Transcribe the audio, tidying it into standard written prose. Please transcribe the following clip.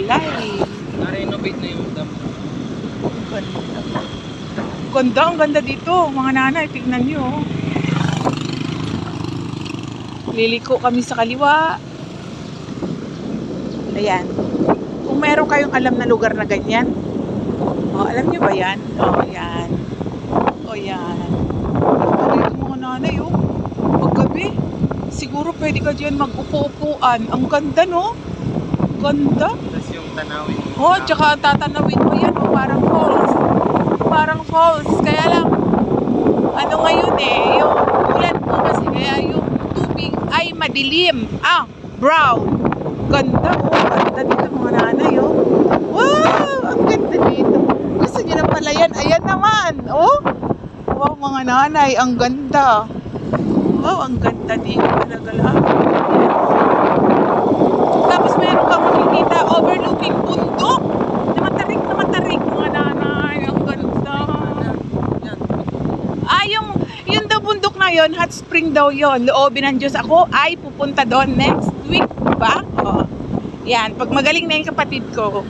kulay. Na-renovate na yung dam. Ganda, ang ganda dito. Mga nanay, tignan nyo. Liliko kami sa kaliwa. Ayan. Kung meron kayong alam na lugar na ganyan. Oh, alam nyo ba yan? Oh, yan. Oh, yan. Ano yung mga nanay, oh. Paggabi, siguro pwede ka dyan mag-upo-upuan. Ang ganda, no? Ganda. Tapos yung tanawin. Oh, tsaka tatanawin mo yan, oh. Parang falls. Parang falls. Kaya lang, ano ngayon eh, yung ulan po kasi, kaya yung tubig ay madilim. Ah, brown. Ganda, oh. Ganda dito mga nanay, oh. Wow, ang ganda dito. Gusto nyo na pala yan. Ayan naman, oh. Wow, mga nanay, ang ganda. Wow, ang ganda dito talaga lahat. Tapos meron kang makikita overlooking bundok. Na matarik, mga nanay. Ang ganda. Ah, yung daw bundok na yon, hot spring daw yon. Loobin ng Diyos, ako ay pupunta doon next week, diba? Oh. Yan, pag magaling na yung kapatid ko.